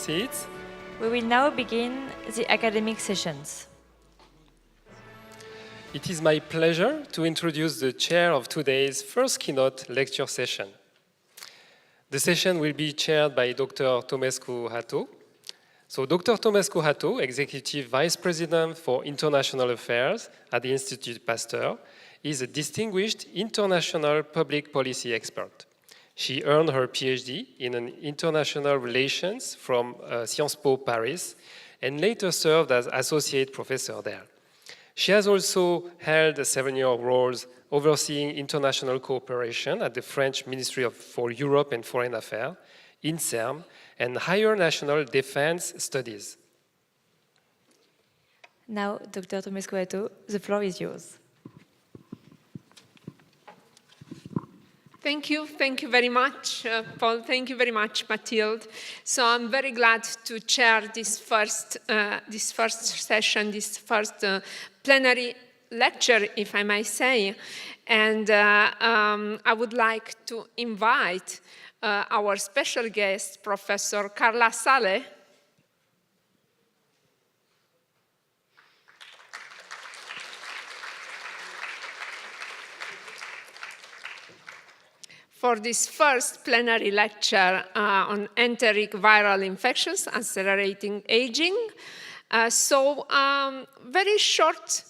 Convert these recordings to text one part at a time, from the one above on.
seats. We will now begin the academic sessions. It is my pleasure to introduce the chair of today's first keynote lecture session. The session will be chaired by Dr. Tomescu Hato. So Dr. Tomescu Hato, Executive Vice President for International Affairs at the Institut Pasteur, is a distinguished international public policy expert. She earned her PhD in international relations from Sciences Po Paris and later served as associate professor there. She has also held several roles overseeing international cooperation at the French Ministry for Europe and Foreign Affairs, INSERM, and Higher National Defense Studies. Now, Dr. Tomescu Hato, the floor is yours. Thank you very much, Paul. Thank you very much, Mathilde. So I'm very glad to chair this first session, this first plenary lecture, if I may say. And I would like to invite our special guest, Professor Carla Saleh, for this first plenary lecture on enteric viral infections accelerating aging. Very short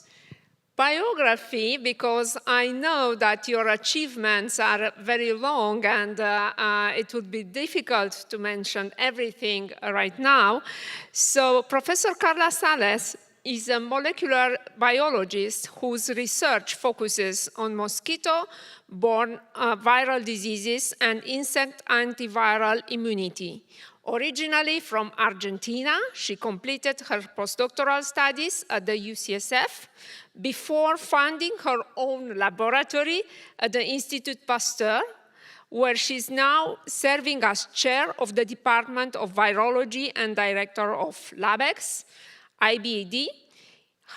biography, because I know that your achievements are very long and it would be difficult to mention everything right now. So Professor Carla Saleh is a molecular biologist whose research focuses on mosquito-borne viral diseases and insect antiviral immunity. Originally from Argentina, she completed her postdoctoral studies at the UCSF before founding her own laboratory at the Institut Pasteur, where she's now serving as chair of the Department of Virology and director of LabEx, IBAD.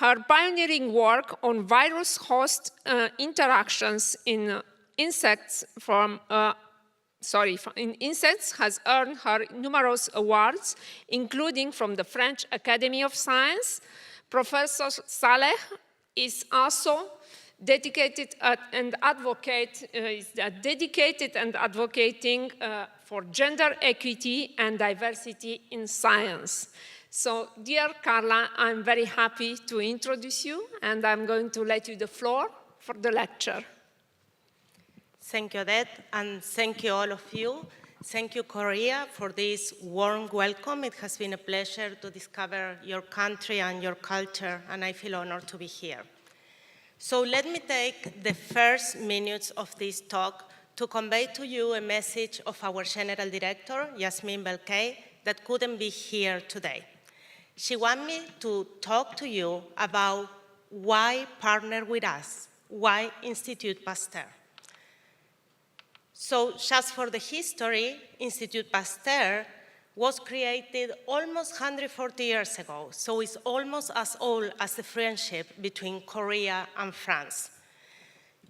Her pioneering work on virus-host interactions in insects has earned her numerous awards, including from the French Academy of Science. Professor Saleh is also dedicated and advocating for gender equity and diversity in science. So, dear Carla, I'm very happy to introduce you, and I'm going to let you the floor for the lecture. Thank you, Odette, and thank you all of you. Thank you, Korea, for this warm welcome. It has been a pleasure to discover your country and your culture, and I feel honored to be here. So let me take the first minutes of this talk to convey to you a message of our General Director, Yasmin Belkay, that couldn't be here today. She wants me to talk to you about why partner with us, why Institut Pasteur. So just for the history, Institut Pasteur was created almost 140 years ago, so it's almost as old as the friendship between Korea and France.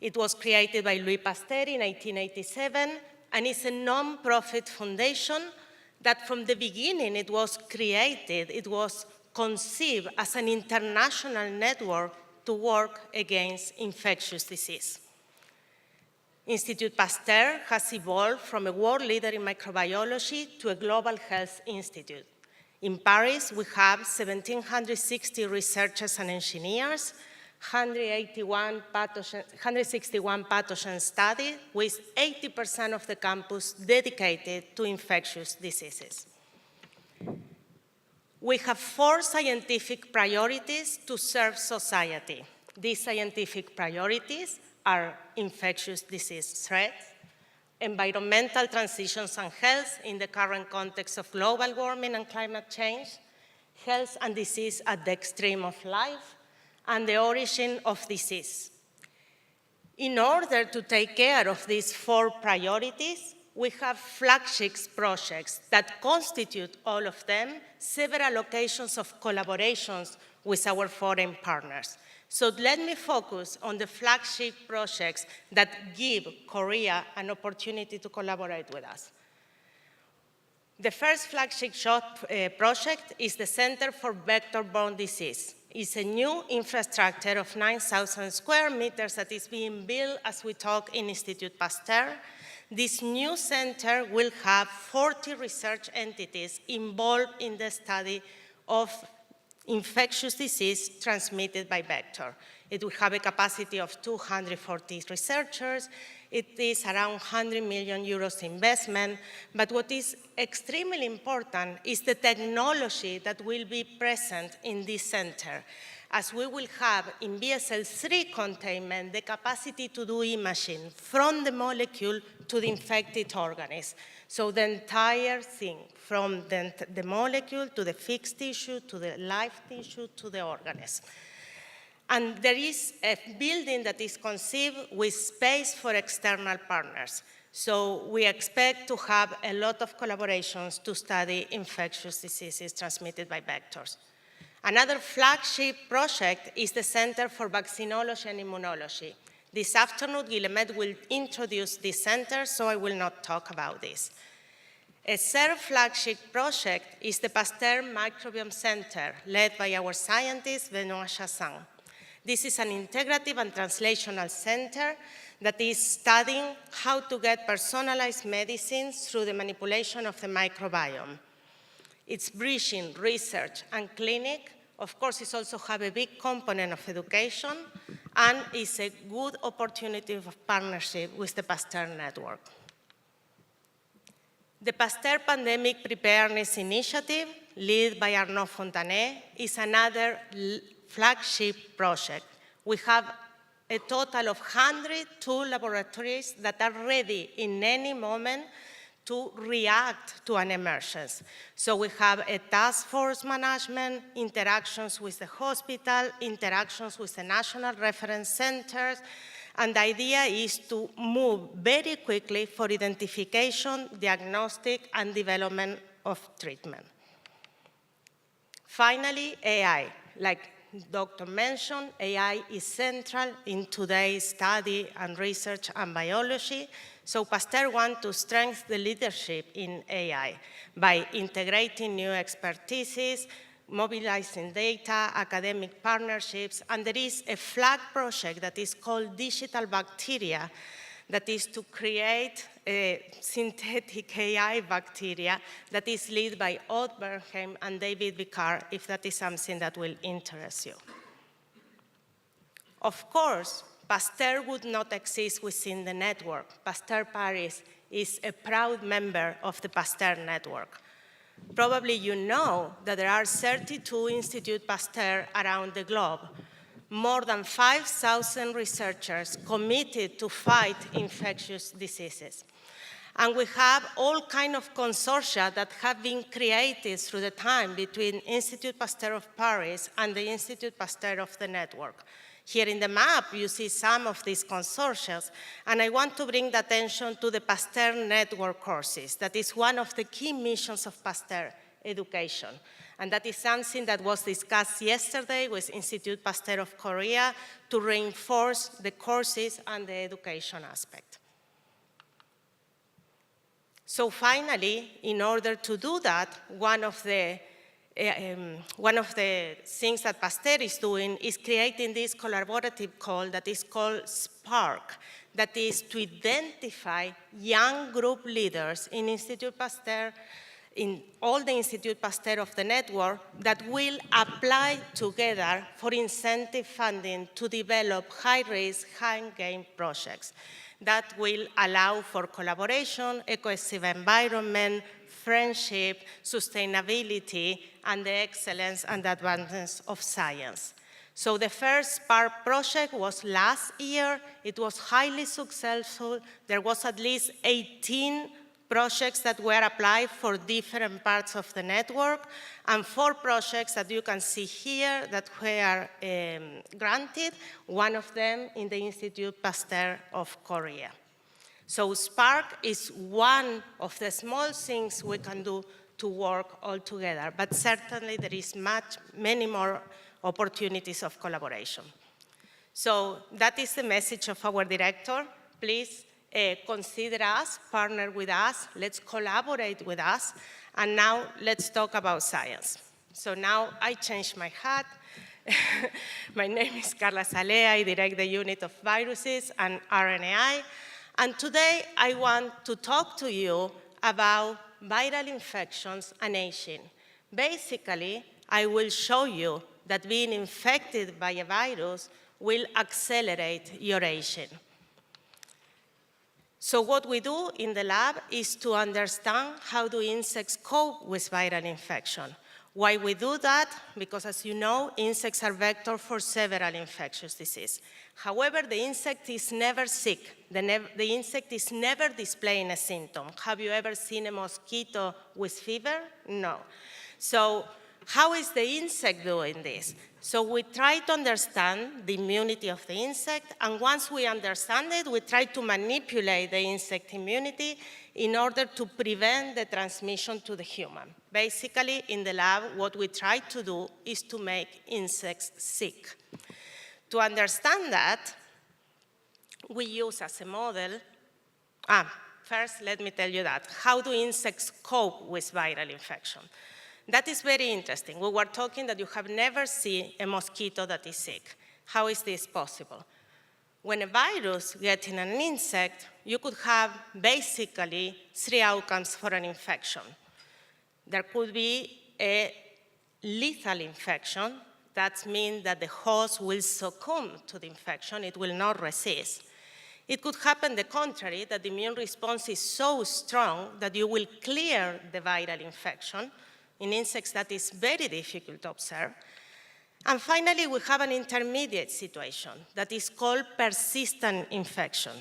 It was created by Louis Pasteur in 1887, and it's a non-profit foundation that from the beginning it was created, it was conceived as an international network to work against infectious disease. Institut Pasteur has evolved from a world leader in microbiology to a global health institute. In Paris, we have 1,760 researchers and engineers, 161 pathogen studies, with 80% of the campus dedicated to infectious diseases. We have 4 scientific priorities to serve society. These scientific priorities are infectious disease threats, environmental transitions and health in the current context of global warming and climate change, health and disease at the extreme of life, and the origin of disease. In order to take care of these 4 priorities, we have flagship projects that constitute all of them several occasions of collaborations with our foreign partners. So let me focus on the flagship projects that give Korea an opportunity to collaborate with us. The first flagship project is the Center for Vector-Borne Disease. It's a new infrastructure of 9,000 square meters that is being built as we talk in Institut Pasteur. This new center will have 40 research entities involved in the study of infectious disease transmitted by vector. It will have a capacity of 240 researchers. It is around 100 million euros investment. But what is extremely important is the technology that will be present in this center, as we will have in BSL-3 containment the capacity to do imaging from the molecule to the infected organism. So the entire thing, from the molecule to the fixed tissue, to the live tissue, to the organism. And there is a building that is conceived with space for external partners. So we expect to have a lot of collaborations to study infectious diseases transmitted by vectors. Another flagship project is the Center for Vaccinology and Immunology. This afternoon, Guillemette will introduce this center, so I will not talk about this. A third flagship project is the Pasteur Microbiome Center, led by our scientist, Benoit Chassin. This is an integrative and translational center that is studying how to get personalized medicines through the manipulation of the microbiome. It's bridging research and clinic. Of course, it also has a big component of education, and is a good opportunity of partnership with the Pasteur Network. The Pasteur Pandemic Preparedness Initiative, led by Arnaud Fontanet, is another flagship project. We have a total of 102 laboratories that are ready in any moment to react to an emergence. So we have a task force management, interactions with the hospital, interactions with the national reference centers, and the idea is to move very quickly for identification, diagnostic, and development of treatment. Finally, AI. Like Doctor mentioned, AI is central in today's study and research and biology. So Pasteur wants to strengthen the leadership in AI by integrating new expertises, mobilizing data, academic partnerships, and there is a flag project that is called Digital Bacteria that is to create a synthetic AI bacteria that is led by Aude Bernheim and David Vicard, if that is something that will interest you. Of course, Pasteur would not exist within the network. Pasteur Paris is a proud member of the Pasteur network. Probably you know that there are 32 Institut Pasteur around the globe, more than 5,000 researchers committed to fight infectious diseases. And we have all kinds of consortia that have been created through the time between Institut Pasteur of Paris and the Institut Pasteur of the network. Here in the map, you see some of these consortia, and I want to bring the attention to the Pasteur Network courses. That is one of the key missions of Pasteur education. And that is something that was discussed yesterday with Institut Pasteur of Korea to reinforce the courses and the education aspect. So finally, in order to do that, one of the things that Pasteur is doing is creating this collaborative call that is called SPARK, that is to identify young group leaders in Institut Pasteur, in all the Institut Pasteur of the network, that will apply together for incentive funding to develop high-risk, high-gain projects that will allow for collaboration, cohesive environment, friendship, sustainability, and the excellence and advancement of science. So the first SPARK project was last year. It was highly successful. There was at least 18 projects that were applied for different parts of the network, and 4 projects that you can see here that were granted, one of them in the Institut Pasteur of Korea. So SPARK is one of the small things we can do to work all together, but certainly there is many more opportunities of collaboration. So that is the message of our director. Please consider us, partner with us, let's collaborate with us, and now let's talk about science. So now I changed my hat. My name is Carla Salea, I direct the unit of viruses and RNAi, and today I want to talk to you about viral infections and aging. Basically, I will show you that being infected by a virus will accelerate your aging. So what we do in the lab is to understand how do insects cope with viral infection. Why we do that? Because as you know, insects are vector for several infectious diseases. However, the insect is never sick. The insect is never displaying a symptom. Have you ever seen a mosquito with fever? No. So how is the insect doing this? So we try to understand the immunity of the insect, and once we understand it, we try to manipulate the insect immunity in order to prevent the transmission to the human. Basically, in the lab, what we try to do is to make insects sick. To understand that, we use as a model, first let me tell you that, how do insects cope with viral infection? That is very interesting. We were talking that you have never seen a mosquito that is sick. How is this possible? When a virus gets in an insect, you could have basically 3 outcomes for an infection. There could be a lethal infection. That means that the host will succumb to the infection. It will not resist. It could happen the contrary, that the immune response is so strong that you will clear the viral infection. In insects, that is very difficult to observe. And finally, we have an intermediate situation that is called persistent infection.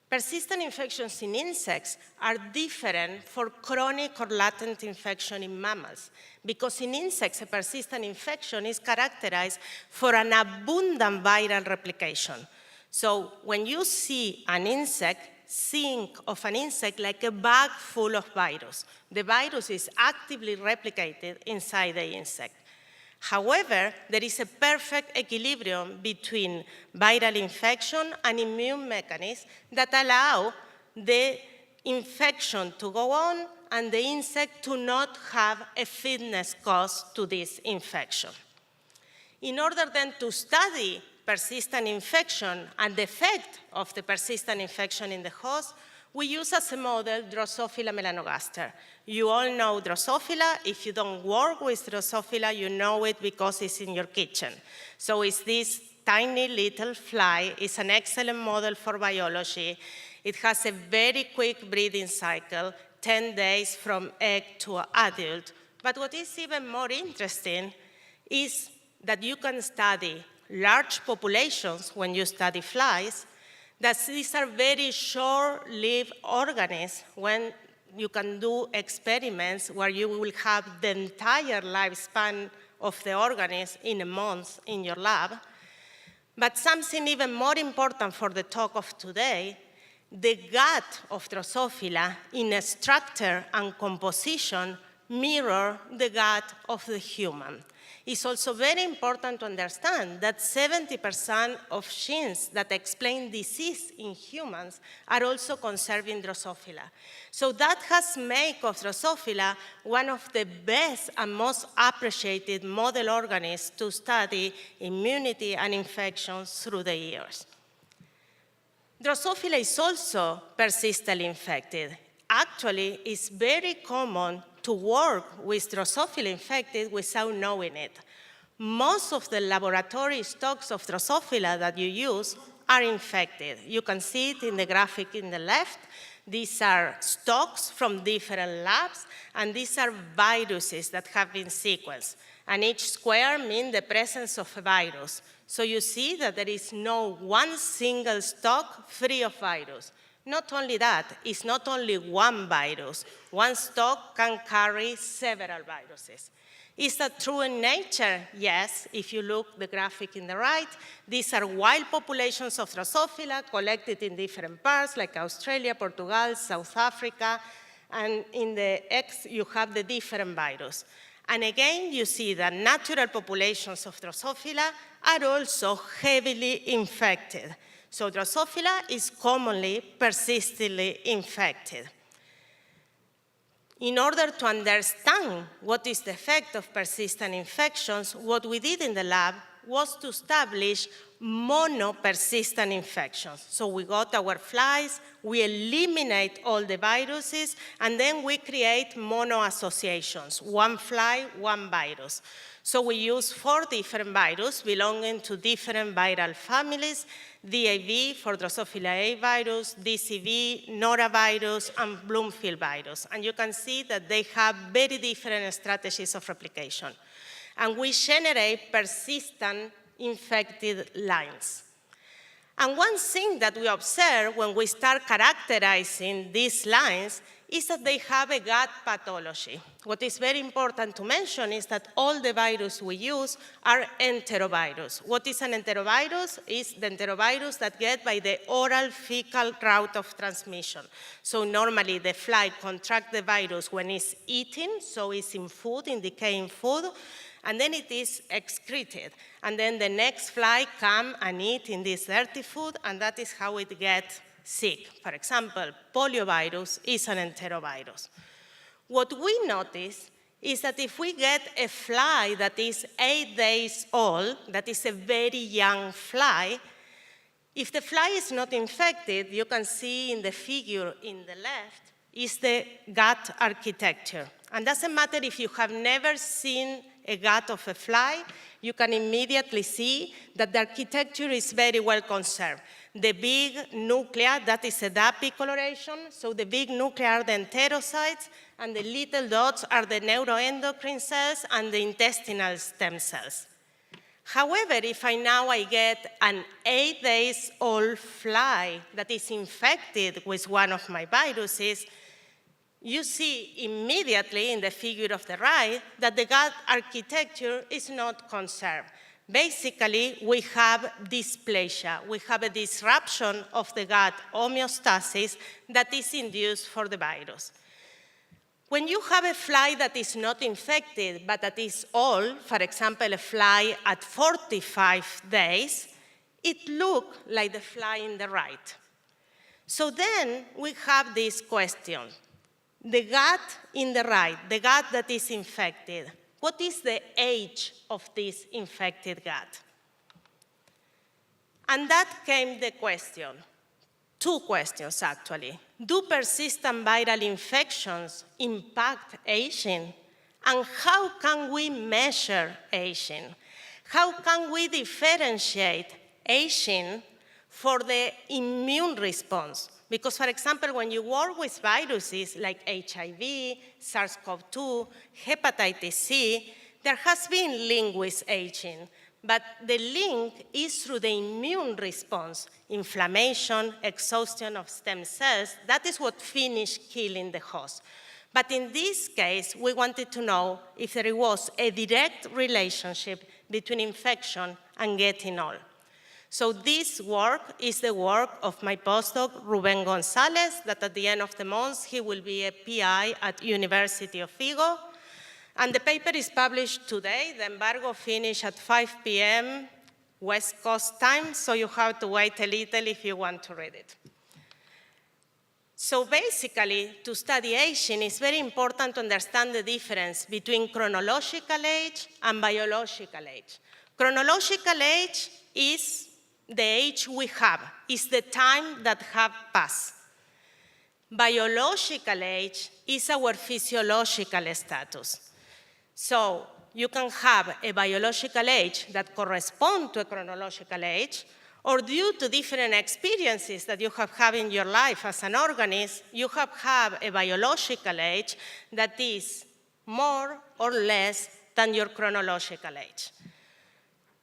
Persistent infections in insects are different for chronic or latent infection in mammals, because in insects, a persistent infection is characterized for an abundant viral replication. So when you see an insect, think of an insect like a bag full of virus. The virus is actively replicated inside the insect. However, there is a perfect equilibrium between viral infection and immune mechanisms that allow the infection to go on and the insect to not have a fitness cost to this infection. In order then to study persistent infection and the effect of the persistent infection in the host, we use as a model Drosophila melanogaster. You all know Drosophila. If you don't work with Drosophila, you know it because it's in your kitchen. So it's this tiny little fly. It's an excellent model for biology. It has a very quick breeding cycle, 10 days from egg to adult. But what is even more interesting is that you can study large populations when you study flies, that these are very short-lived organisms when you can do experiments where you will have the entire lifespan of the organism in a month in your lab. But something even more important for the talk of today, the gut of Drosophila in a structure and composition mirror the gut of the human. It's also very important to understand that 70% of genes that explain disease in humans are also conserved in Drosophila. So that has made of Drosophila one of the best and most appreciated model organisms to study immunity and infections through the years. Drosophila is also persistently infected. Actually, it's very common to work with Drosophila infected without knowing it. Most of the laboratory stocks of Drosophila that you use are infected. You can see it in the graphic in the left. These are stocks from different labs, and these are viruses that have been sequenced. And each square means the presence of a virus. So you see that there is no one single stock free of virus. Not only that, it's not only one virus. One stock can carry several viruses. Is that true in nature? Yes. If you look at the graphic in the right, these are wild populations of Drosophila collected in different parts, like Australia, Portugal, South Africa, and in the X, you have the different virus. And again, you see that natural populations of Drosophila are also heavily infected. So Drosophila is commonly persistently infected. In order to understand what is the effect of persistent infections, what we did in the lab was to establish mono-persistent infections. So we got our flies, we eliminate all the viruses, and then we create mono-associations, one fly, one virus. So we use 4 different viruses belonging to different viral families: DAV for Drosophila A virus, DCV, norovirus, and Bloomfield virus. And you can see that they have very different strategies of replication. And we generate persistent infected lines. And one thing that we observe when we start characterizing these lines is that they have a gut pathology. What is very important to mention is that all the viruses we use are enterovirus. What is an enterovirus? Is the enterovirus that get by the oral fecal route of transmission. So normally the fly contracts the virus when it's eating, so it's in food, in decaying food, and then it is excreted. And then the next fly come and eat in this dirty food, and that is how it gets sick. For example, poliovirus is an enterovirus. What we notice is that if we get a fly that is 8 days old, that is a very young fly, if the fly is not infected, you can see in the figure in the left, is the gut architecture. And doesn't matter if you have never seen a gut of a fly, you can immediately see that the architecture is very well conserved. The big nuclei, that is a DAPI coloration, so the big nuclei are the enterocytes, and the little dots are the neuroendocrine cells and the intestinal stem cells. However, if I get an 8 days old fly that is infected with one of my viruses, you see immediately in the figure of the right that the gut architecture is not conserved. Basically, we have dysplasia. We have a disruption of the gut homeostasis that is induced for the virus. When you have a fly that is not infected, but that is old, for example, a fly at 45 days, it looks like the fly in the right. So then we have this question. The gut in the right, the gut that is infected, what is the age of this infected gut? And that came the question, 2 questions actually. Do persistent viral infections impact aging? And how can we measure aging? How can we differentiate aging for the immune response? Because, for example, when you work with viruses like HIV, SARS-CoV-2, hepatitis C, there has been link with aging. But the link is through the immune response, inflammation, exhaustion of stem cells. That is what finished killing the host. But in this case, we wanted to know if there was a direct relationship between infection and getting old. So this work is the work of my postdoc, Ruben Gonzalez, that at the end of the month, he will be a PI at University of Vigo. And the paper is published today. The embargo finished at 5 p.m. West Coast time, so you have to wait a little if you want to read it. So basically, to study aging, it's very important to understand the difference between chronological age and biological age. Chronological age is the age we have, is the time that have passed. Biological age is our physiological status. So you can have a biological age that corresponds to a chronological age, or due to different experiences that you have had in your life as an organism, you have a biological age that is more or less than your chronological age.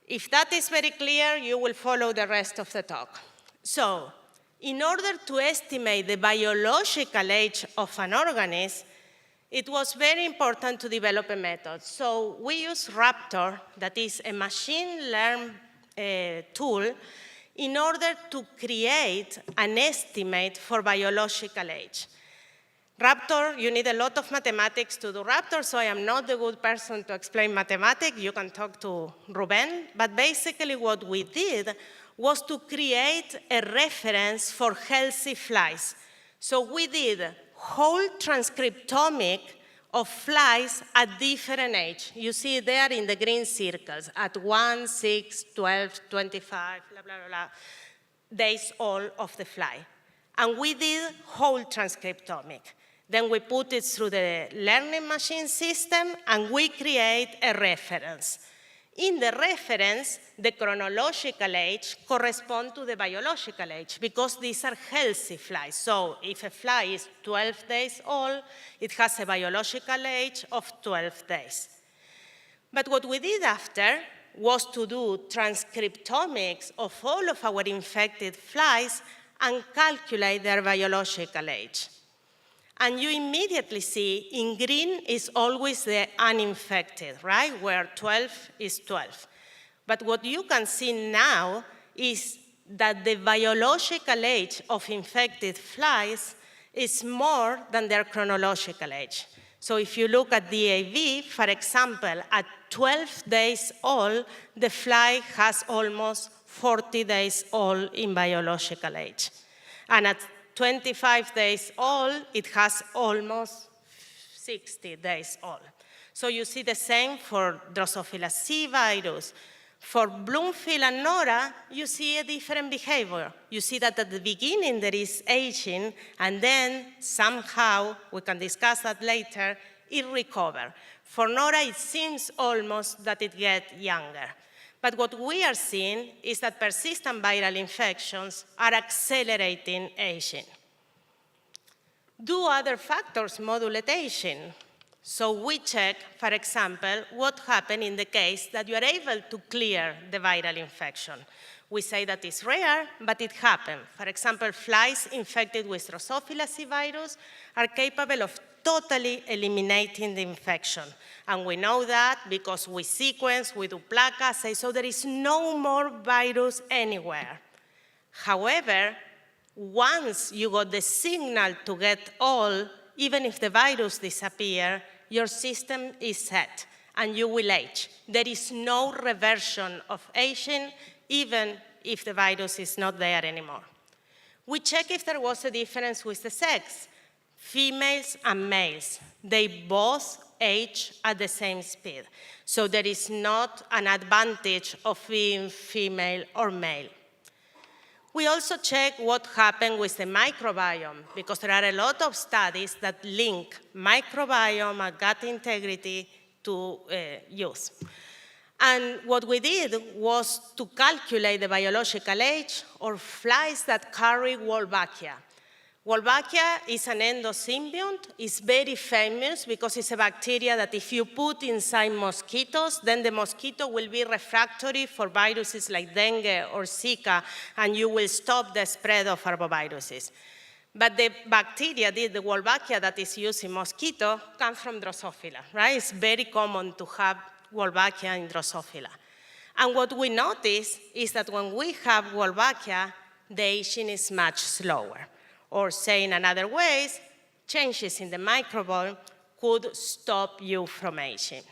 If that is very clear, you will follow the rest of the talk. So, in order to estimate the biological age of an organism, it was very important to develop a method. So we use Raptor, that is a machine learned tool, in order to create an estimate for biological age. Raptor, you need a lot of mathematics to do Raptor, so I am not the good person to explain mathematics. You can talk to Ruben. But basically what we did was to create a reference for healthy flies. So we did whole transcriptomic of flies at different age. You see there in the green circles, at 1, 6, 12, 25, blah, blah, blah, blah, days old of the fly. And we did whole transcriptomic. Then we put it through the learning machine system, and we create a reference. In the reference, the chronological age corresponds to the biological age because these are healthy flies. So if a fly is 12 days old, it has a biological age of 12 days. But what we did after was to do transcriptomics of all of our infected flies and calculate their biological age. And you immediately see in green is always the uninfected, right? Where 12 is 12. But what you can see now is that the biological age of infected flies is more than their chronological age. So if you look at DAV, for example, at 12 days old, the fly has almost 40 days old in biological age. And at 25 days old, it has almost 60 days old. So you see the same for Drosophila C virus. For Bloomfield and Nora, you see a different behavior. You see that at the beginning there is aging, and then somehow, we can discuss that later, it recovers. For Nora, it seems almost that it gets younger. But what we are seeing is that persistent viral infections are accelerating aging. Do other factors modulate aging? So we check, for example, what happened in the case that you are able to clear the viral infection. We say that it's rare, but it happened. For example, flies infected with Drosophila C virus are capable of totally eliminating the infection. And we know that because we sequence, we do plaque assays, so there is no more virus anywhere. However, once you got the signal to get all, even if the virus disappears, your system is set and you will age. There is no reversion of aging, even if the virus is not there anymore. We check if there was a difference with the sex. Females and males, they both age at the same speed. So there is not an advantage of being female or male. We also check what happened with the microbiome, because there are a lot of studies that link microbiome and gut integrity to use. And what we did was to calculate the biological age of flies that carry Wolbachia. Wolbachia is an endosymbiont. It's very famous because it's a bacteria that if you put inside mosquitoes, then the mosquito will be refractory for viruses like dengue or Zika, and you will stop the spread of arboviruses. But the bacteria, the Wolbachia that is used in mosquito, comes from Drosophila, right? It's very common to have Wolbachia in Drosophila. And what we notice is that when we have Wolbachia, the aging is much slower. Or saying another ways, changes in the microbiome could stop you from aging.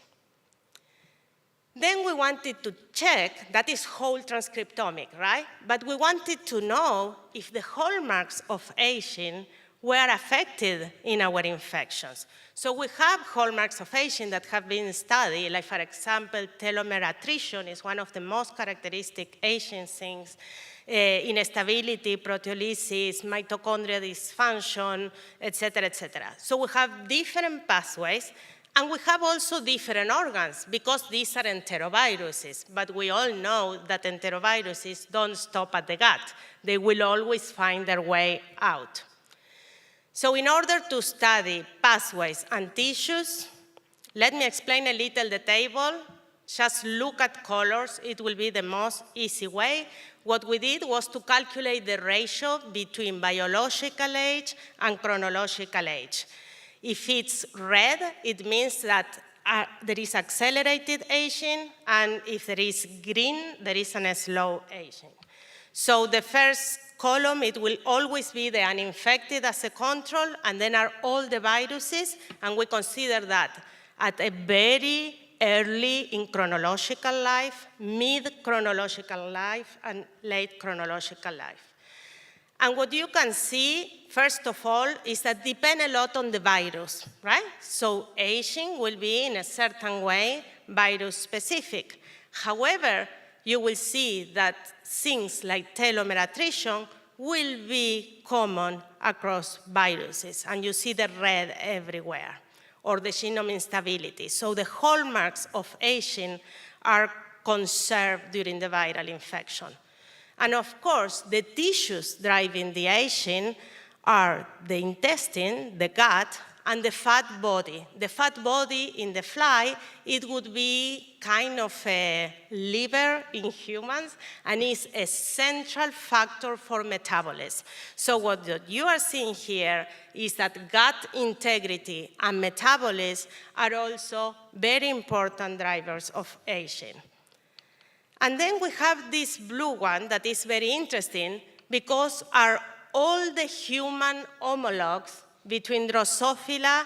Then we wanted to check, that is whole transcriptomic, right? But we wanted to know if the hallmarks of aging were affected in our infections. So we have hallmarks of aging that have been studied, like for example, telomere attrition is one of the most characteristic aging things. Instability, proteolysis, mitochondrial dysfunction, et cetera, et cetera. So we have different pathways, and we have also different organs, because these are enteroviruses. But we all know that enteroviruses don't stop at the gut. They will always find their way out. So in order to study pathways and tissues, let me explain a little the table. Just look at colors. It will be the most easy way. What we did was to calculate the ratio between biological age and chronological age. If it's red, it means that there is accelerated aging, and if there is green, there is a slow aging. So the first column, it will always be the uninfected as a control, and then are all the viruses, and we consider that at a very early in chronological life, mid-chronological life, and late chronological life. And what you can see, first of all, is that depend a lot on the virus, right? So aging will be in a certain way virus-specific. However, you will see that things like telomere attrition will be common across viruses, and you see the red everywhere, or the genome instability. So the hallmarks of aging are conserved during the viral infection. And of course, the tissues driving the aging are the intestine, the gut, and the fat body. The fat body in the fly, it would be kind of a liver in humans, and is a central factor for metabolism. So what you are seeing here is that gut integrity and metabolism are also very important drivers of aging. And then we have this blue one that is very interesting because are all the human homologs between Drosophila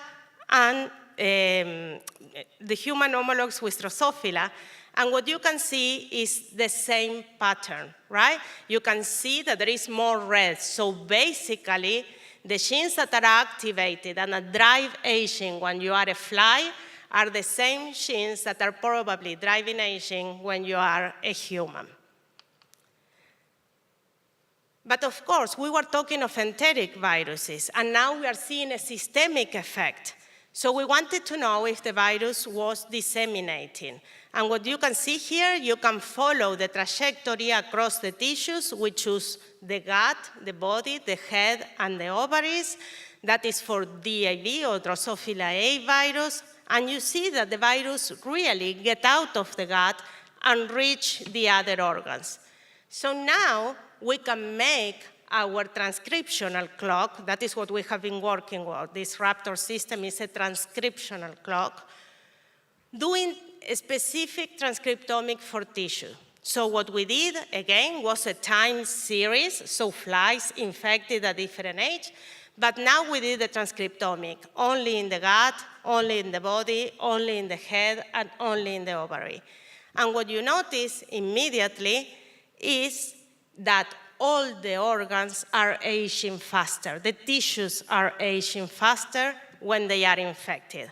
and the human homologs with Drosophila. And what you can see is the same pattern, right? You can see that there is more red. So basically, the genes that are activated and that drive aging when you are a fly are the same genes that are probably driving aging when you are a human. But of course, we were talking of enteric viruses, and now we are seeing a systemic effect. So we wanted to know if the virus was disseminating. And what you can see here, you can follow the trajectory across the tissues. We choose the gut, the body, the head, and the ovaries. That is for DAV, or Drosophila A virus. And you see that the virus really get out of the gut and reach the other organs. So now we can make our transcriptional clock. That is what we have been working with. This Raptor system is a transcriptional clock, doing a specific transcriptomic for tissue. So what we did, again, was a time series, so flies infected at different age. But now we did the transcriptomic, only in the gut, only in the body, only in the head, and only in the ovary. And what you notice immediately is that all the organs are aging faster. The tissues are aging faster when they are infected.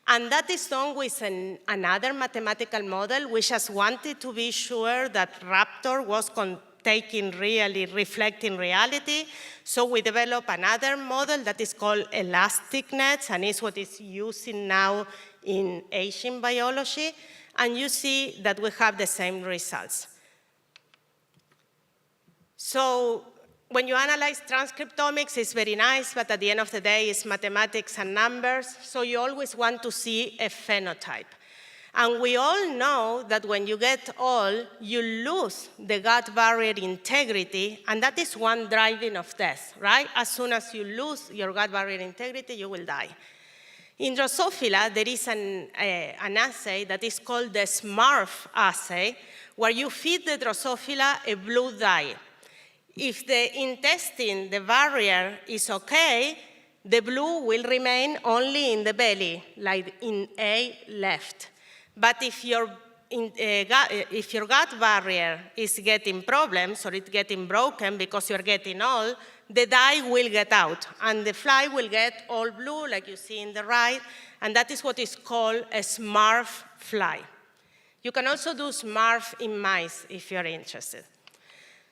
And that is done with another mathematical model. We just wanted to be sure that Raptor was reflecting reality. So we developed another model that is called elastic nets, and is what is using now in aging biology. And you see that we have the same results. So when you analyze transcriptomics, it's very nice, but at the end of the day, it's mathematics and numbers. So you always want to see a phenotype. And we all know that when you get old, you lose the gut barrier integrity, and that is one driving of death, right? As soon as you lose your gut barrier integrity, you will die. In Drosophila, there is an assay that is called the SMARF assay, where you feed the Drosophila a blue dye. If the intestine, the barrier, is okay, the blue will remain only in the belly, like in A left. But if your gut barrier is getting problems, or it's getting broken because you're getting old, the dye will get out, and the fly will get all blue, like you see in the right, and that is what is called a SMARF fly. You can also do SMARF in mice if you're interested.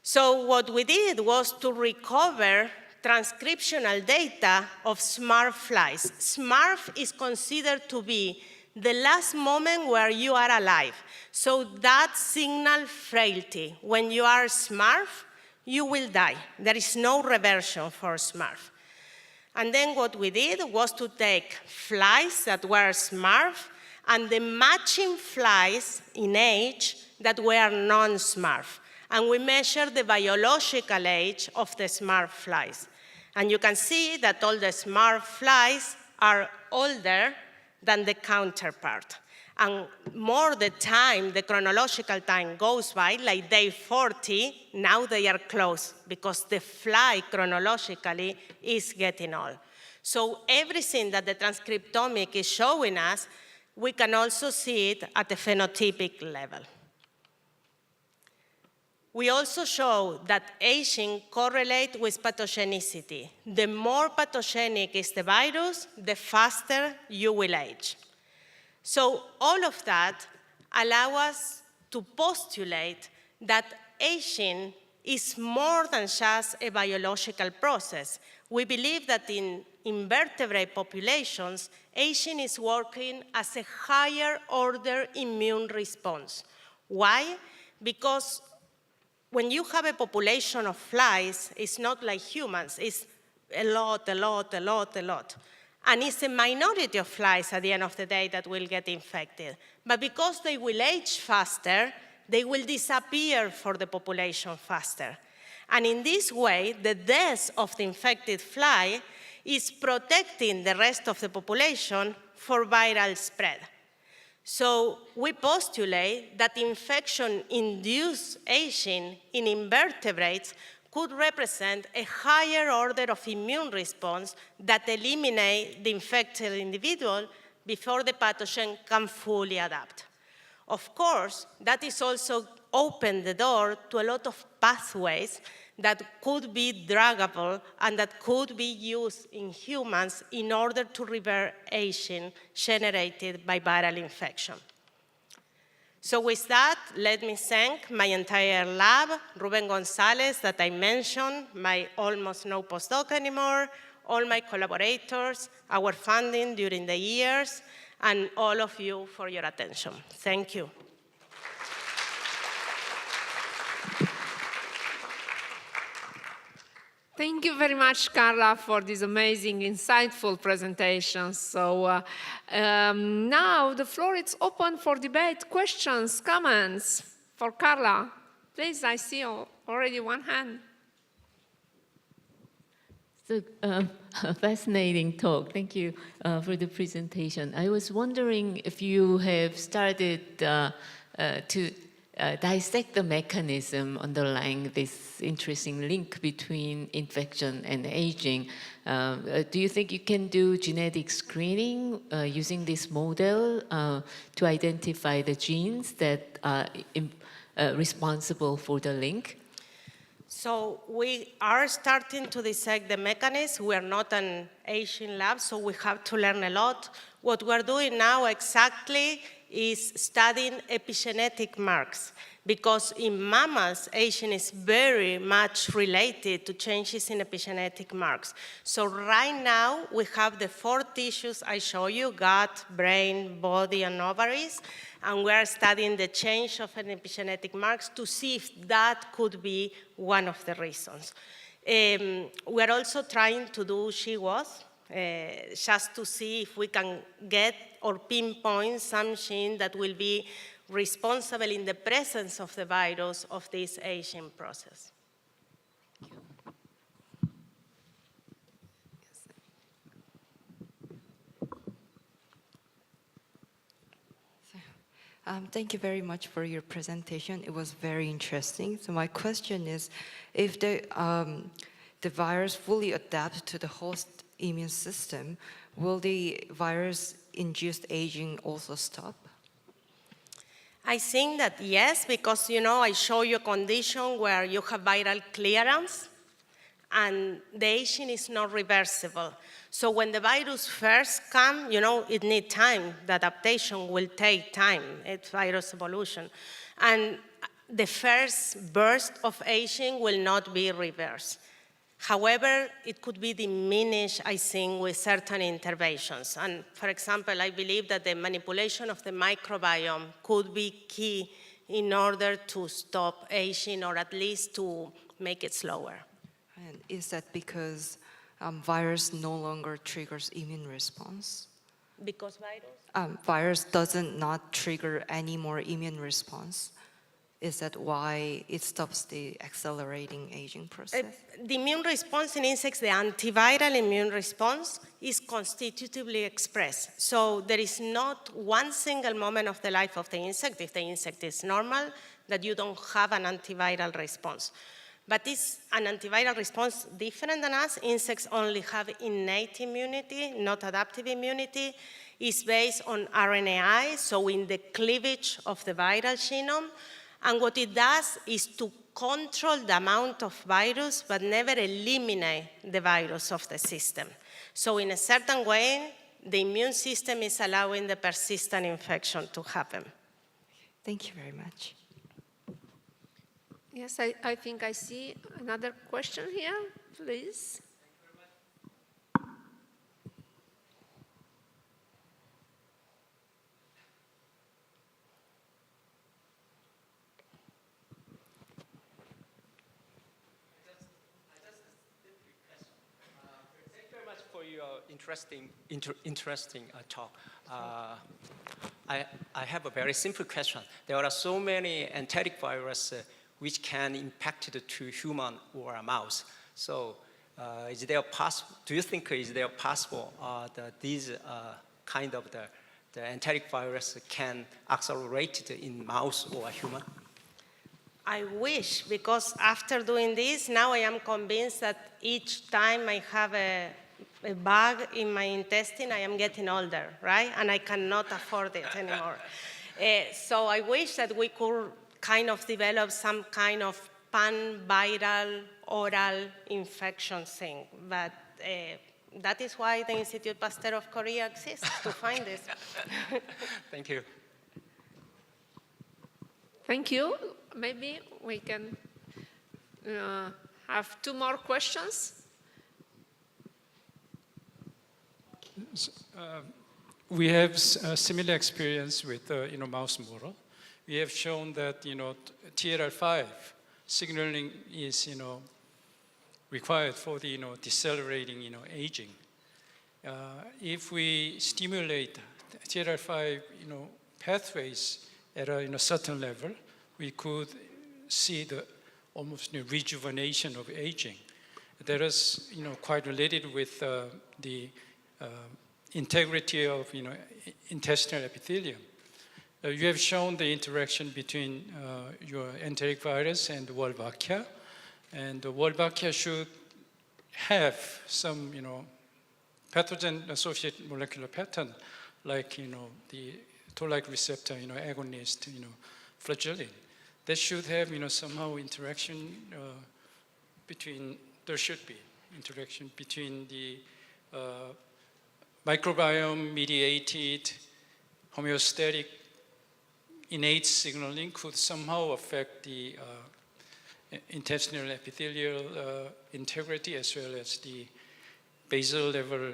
So what we did was to recover transcriptional data of SMARF flies. SMARF is considered to be the last moment where you are alive. So that signals frailty. When you are SMARF, you will die. There is no reversion for SMARF. And then what we did was to take flies that were SMARF and the matching flies in age that were non-SMARF. And we measured the biological age of the SMARF flies. And you can see that all the SMARF flies are older than the counterpart. And more the time, the chronological time goes by, like day 40, now they are close, because the fly chronologically is getting old. So everything that the transcriptomic is showing us we can also see it at a phenotypic level. We also show that aging correlates with pathogenicity. The more pathogenic is the virus, the faster you will age. So all of that allows us to postulate that aging is more than just a biological process. We believe that in invertebrate populations, aging is working as a higher order immune response. Why? Because when you have a population of flies, it's not like humans. It's a lot. And it's a minority of flies at the end of the day that will get infected. But because they will age faster, they will disappear for the population faster. And in this way, the death of the infected fly is protecting the rest of the population for viral spread. So we postulate that infection-induced aging in invertebrates could represent a higher order of immune response that eliminates the infected individual before the pathogen can fully adapt. Of course, that is also open the door to a lot of pathways that could be druggable and that could be used in humans in order to reverse aging generated by viral infection. So with that, let me thank my entire lab, Ruben Gonzalez that I mentioned, my almost no postdoc anymore, all my collaborators, our funding during the years, and all of you for your attention. Thank you. Thank you very much, Carla, for this amazing, insightful presentation. So now the floor is open for debate, questions, comments for Carla. Please, I see already one hand. So, fascinating talk. Thank you for the presentation. I was wondering if you have started to dissect the mechanism underlying this interesting link between infection and aging. Do you think you can do genetic screening using this model to identify the genes that are responsible for the link? So we are starting to dissect the mechanism. We are not an aging lab, so we have to learn a lot. What we're doing now exactly is studying epigenetic marks, because in mammals, aging is very much related to changes in epigenetic marks. So right now, we have the 4 tissues I show you, gut, brain, body, and ovaries, and we are studying the change of an epigenetic marks to see if that could be one of the reasons. We are also trying to do GWAS, just to see if we can get or pinpoint some gene that will be responsible in the presence of the virus of this aging process. Thank you very much for your presentation. It was very interesting. So my question is, if the virus fully adapts to the host immune system, will the virus-induced aging also stop? I think that yes, because I show you a condition where you have viral clearance and the aging is not reversible. So when the virus first comes, it needs time. The adaptation will take time. It's virus evolution. And the first burst of aging will not be reversed. However, it could be diminished, I think, with certain interventions. And for example, I believe that the manipulation of the microbiome could be key in order to stop aging or at least to make it slower. And is that because virus no longer triggers immune response? Because virus? Virus doesn't not trigger any more immune response. Is that why it stops the accelerating aging process? The immune response in insects, the antiviral immune response, is constitutively expressed. So there is not one single moment of the life of the insect, if the insect is normal, that you don't have an antiviral response. But is an antiviral response different than us? Insects only have innate immunity, not adaptive immunity. is based on RNAi, so in the cleavage of the viral genome. And what it does is to control the amount of virus, but never eliminate the virus of the system. So in a certain way, the immune system is allowing the persistent infection to happen. Thank you very much. Yes, I think I see another question here, please. For your interesting talk. I have a very simple question. There are so many enteric viruses which can impact to human or a mouse. So do you think is there possible that these kind of the enteric virus can accelerate in mouse or human? I wish, because after doing this, now I am convinced that each time I have a bug in my intestine, I am getting older, right? And I cannot afford it anymore. So I wish that we could kind of develop some kind of pan-viral oral infection thing. But that is why the Institute Pasteur of Korea exists, to find this. Thank you. Thank you. Maybe we can have 2 more questions. We have a similar experience with mouse model. We have shown that TLR5 signaling is required for the decelerating aging. If we stimulate TLR5 pathways at a certain level, we could see the almost rejuvenation of aging. That is quite related with the integrity of intestinal epithelium. You have shown the interaction between your enteric virus and Wolbachia, and the Wolbachia should have some pathogen-associated molecular pattern, like the toll-like receptor agonist, flagellin. That should have somehow interaction between. There should be interaction between the microbiome-mediated homeostatic innate signaling could somehow affect the intestinal epithelial integrity as well as the basal level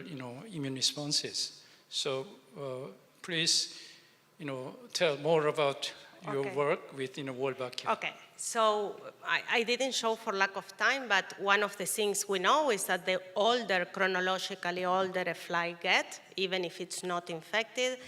immune responses. So please tell more about your work with Wolbachia. Okay, so I didn't show for lack of time, but one of the things we know is that the older, chronologically older a fly gets, even if it's not infected,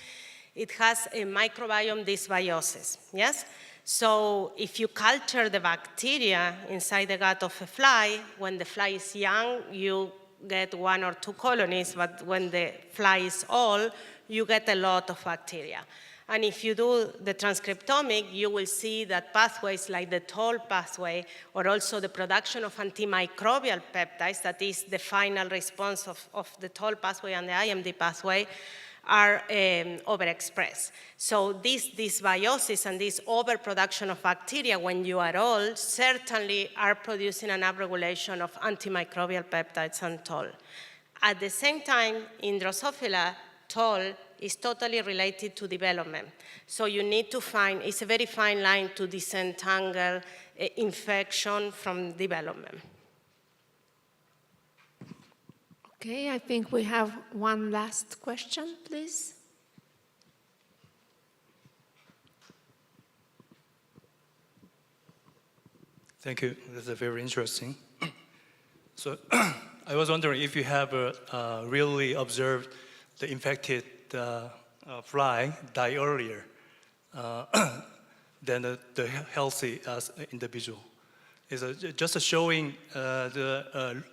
it has a microbiome dysbiosis, yes? So if you culture the bacteria inside the gut of a fly, when the fly is young, you get 1 or 2 colonies, but when the fly is old, you get a lot of bacteria. And if you do the transcriptomic, you will see that pathways like the Toll pathway or also the production of antimicrobial peptides, that is the final response of the Toll pathway and the IMD pathway, are overexpressed. So this dysbiosis and this overproduction of bacteria when you are old certainly are producing an upregulation of antimicrobial peptides and Toll. At the same time, in Drosophila, Toll is totally related to development. So you need to find, it's a very fine line to disentangle infection from development. Okay, I think we have one last question, please. Thank you. This is very interesting. So I was wondering if you have really observed the infected fly die earlier than the healthy individual. It's just showing the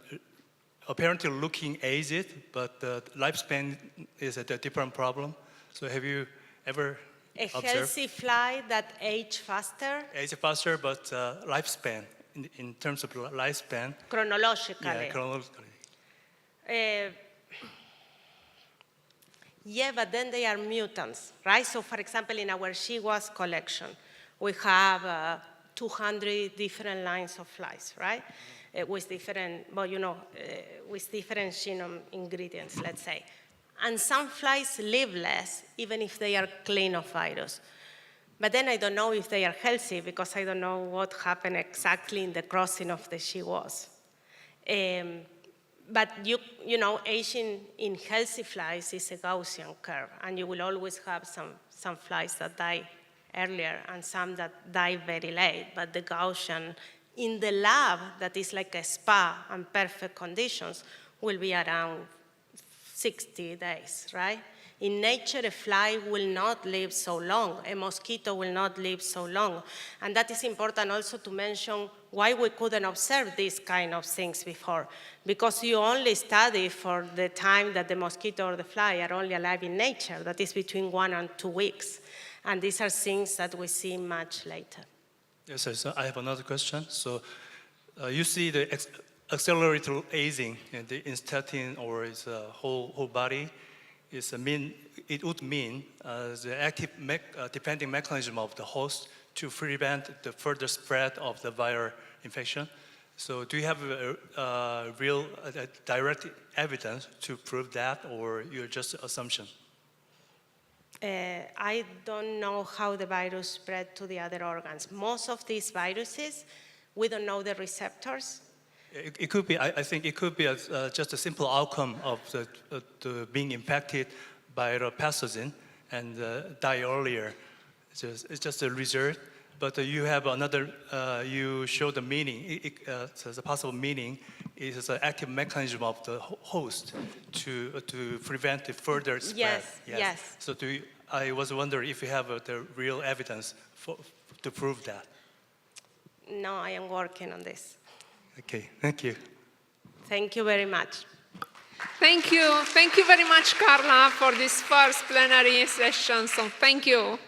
apparently looking aged, but the lifespan is a different problem. So have you ever observed? Healthy fly that age faster? Age faster, but lifespan, in terms of lifespan. Chronologically. Yeah, chronologically. Yeah, but then they are mutants, right? So for example, in our SheWAS collection, we have 200 different lines of flies, right? With different, with different genome ingredients, let's say. And some flies live less, even if they are clean of virus. But then I don't know if they are healthy because I don't know what happened exactly in the crossing of the SheWAS. But you know, aging in healthy flies is a Gaussian curve, and you will always have some flies that die earlier and some that die very late. But the Gaussian in the lab, that is like a spa and perfect conditions, will be around 60 days, right? In nature, a fly will not live so long. A mosquito will not live so long. And that is important also to mention why we couldn't observe these kind of things before. Because you only study for the time that the mosquito or the fly are only alive in nature. That is between 1 and 2 weeks. And these are things that we see much later. Yes, sir. So I have another question. So you see the accelerated aging in statin or its whole body. It would mean the active depending mechanism of the host to prevent the further spread of the viral infection. So do you have real direct evidence to prove that, or you're just assumption? I don't know how the virus spread to the other organs. Most of these viruses, we don't know the receptors. It could be. I think it could be just a simple outcome of the being impacted by the pathogen and die earlier. It's just a result. But you have another. You show the meaning. So the possible meaning is an active mechanism of the host to prevent the further spread. Yes. So I was wondering if you have the real evidence to prove that. No, I am working on this. Okay, thank you. Thank you very much. Thank you. Thank you very much, Carla, for this first plenary session. So thank you.